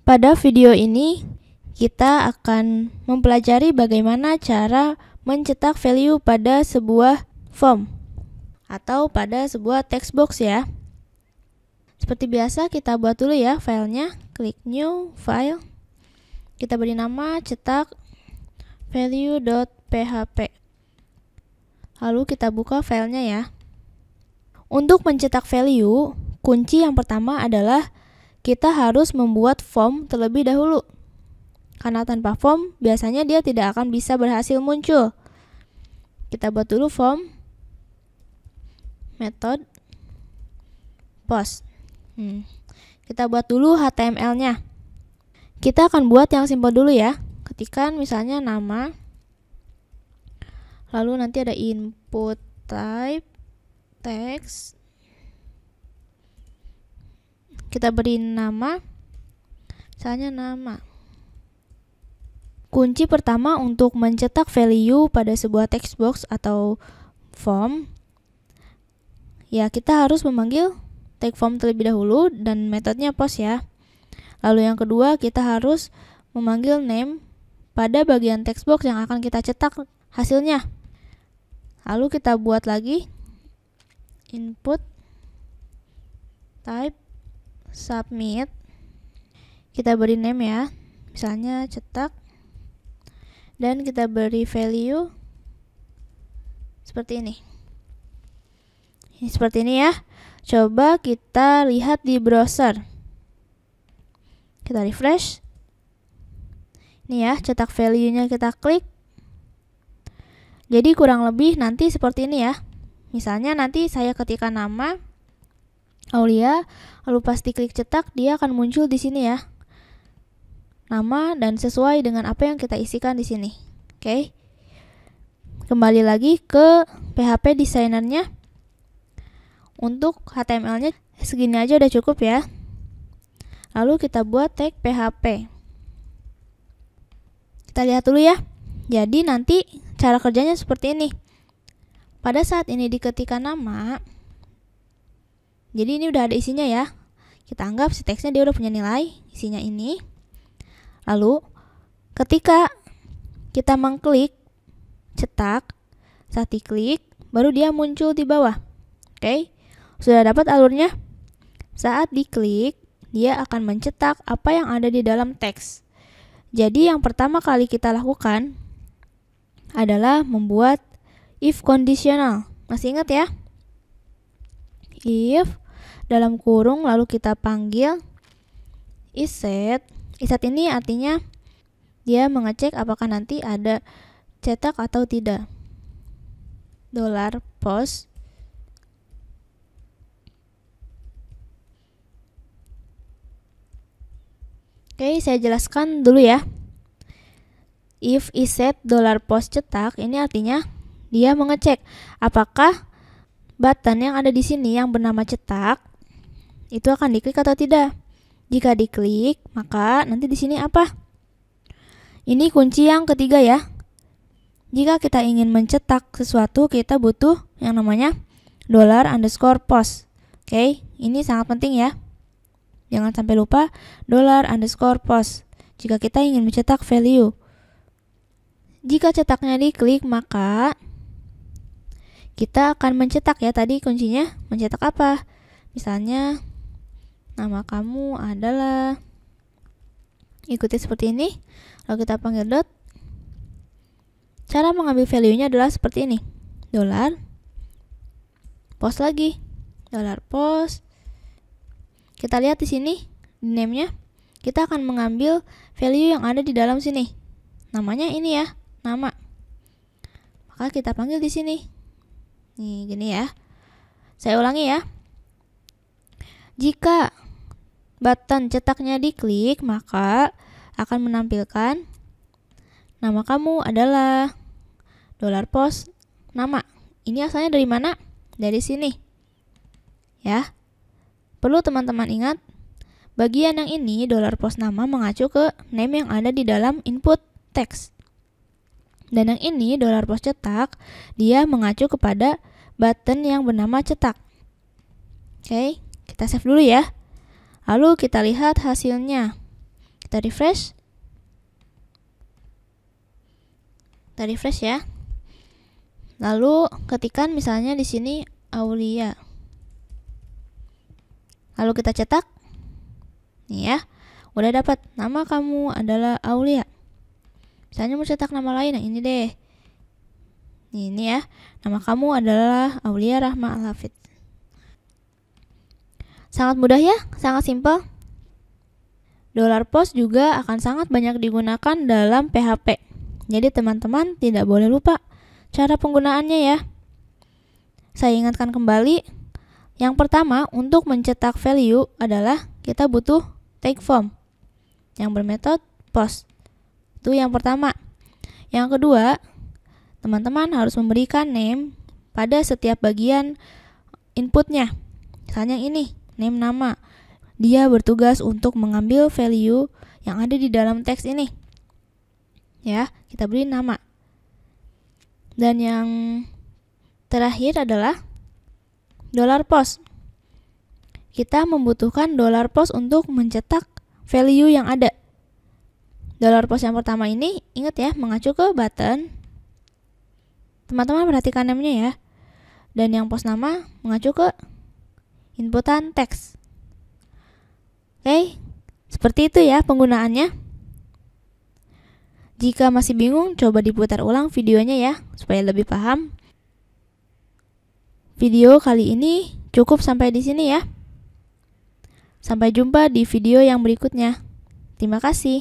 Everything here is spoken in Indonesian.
Pada video ini, kita akan mempelajari bagaimana cara mencetak value pada sebuah form atau pada sebuah text box ya. Seperti biasa, kita buat dulu ya filenya. Klik new file. Kita beri nama cetak value.php. Lalu kita buka filenya ya. Untuk mencetak value, kunci yang pertama adalah kita harus membuat form terlebih dahulu. Karena tanpa form, biasanya dia tidak akan bisa berhasil muncul. Kita buat dulu form, method, post. Kita buat dulu HTML-nya. Kita akan buat yang simpel dulu ya. Ketikkan misalnya nama, lalu nanti ada input type, text. Kita beri nama, misalnya nama. Kunci pertama untuk mencetak value pada sebuah text box atau form, ya kita harus memanggil tag form terlebih dahulu dan metodenya post ya. Lalu yang kedua, kita harus memanggil name pada bagian text box yang akan kita cetak hasilnya. Lalu kita buat lagi input type submit. Kita beri name ya, misalnya cetak, dan kita beri value seperti ini. Seperti ini ya. Coba kita lihat di browser. Kita refresh. Ini ya, cetak value-nya kita klik. Jadi kurang lebih nanti seperti ini ya. Misalnya nanti saya ketikkan nama Aulia, lalu pas diklik cetak, dia akan muncul di sini ya. Nama dan sesuai dengan apa yang kita isikan di sini. Oke. Kembali lagi ke PHP Designer-nya. Untuk HTML-nya segini aja udah cukup ya. Lalu kita buat tag PHP. Kita lihat dulu ya. Jadi nanti cara kerjanya seperti ini. Pada saat ini diketikkan nama, jadi ini udah ada isinya ya. Kita anggap si teksnya dia udah punya nilai, isinya ini. Lalu ketika kita mengklik cetak, saat diklik baru dia muncul di bawah. Oke. Sudah dapat alurnya? Saat diklik, dia akan mencetak apa yang ada di dalam teks. Jadi yang pertama kali kita lakukan adalah membuat if conditional. Masih ingat ya? If dalam kurung lalu kita panggil isSet. isSet ini artinya dia mengecek apakah nanti ada cetak atau tidak. $post. Oke, saya jelaskan dulu ya. If isSet $post cetak, ini artinya dia mengecek apakah button yang ada di sini yang bernama cetak itu akan diklik atau tidak. Jika diklik, maka nanti di sini apa? Ini kunci yang ketiga ya. Jika kita ingin mencetak sesuatu, kita butuh yang namanya $_post. Oke, ini sangat penting ya. Jangan sampai lupa $_post jika kita ingin mencetak value. Jika cetaknya diklik, maka kita akan mencetak ya, tadi kuncinya mencetak apa? Misalnya nama kamu adalah, ikuti seperti ini, lalu kita panggil dot. Cara mengambil value-nya adalah seperti ini. $post lagi. $post. Kita lihat di sini di name-nya, kita akan mengambil value yang ada di dalam sini. Namanya ini ya, nama. Maka kita panggil di sini. Nih, gini ya. Saya ulangi ya. Jika button cetaknya diklik, maka akan menampilkan nama kamu adalah $post nama. Ini asalnya dari mana? Dari sini. Ya. Perlu teman-teman ingat, bagian yang ini $post nama mengacu ke name yang ada di dalam input text. Dan yang ini $post cetak, dia mengacu kepada button yang bernama cetak. Oke, kita save dulu ya. Lalu kita lihat hasilnya. Kita refresh. Kita refresh ya. Lalu ketikkan misalnya di sini Aulia. Lalu kita cetak. Nih ya. Udah dapat nama kamu adalah Aulia. Misalnya mau cetak nama lain, nah ini deh. Ini ya. Nama kamu adalah Aulia Rahma Al-Hafidz. Sangat mudah ya, sangat simpel. $post juga akan sangat banyak digunakan dalam PHP. Jadi teman-teman tidak boleh lupa cara penggunaannya ya. Saya ingatkan kembali, yang pertama untuk mencetak value adalah kita butuh take form yang bermetode post. Itu yang pertama. Yang kedua, teman-teman harus memberikan name pada setiap bagian inputnya. Misalnya ini, name nama. Dia bertugas untuk mengambil value yang ada di dalam teks ini. Ya, kita beri nama. Dan yang terakhir adalah $post. Kita membutuhkan $post untuk mencetak value yang ada. $post yang pertama ini, ingat ya, mengacu ke button. Teman-teman perhatikan namanya ya. Dan yang post nama mengacu ke inputan teks. Oke, seperti itu ya penggunaannya. Jika masih bingung, coba diputar ulang videonya ya, supaya lebih paham. Video kali ini cukup sampai di sini ya. Sampai jumpa di video yang berikutnya. Terima kasih.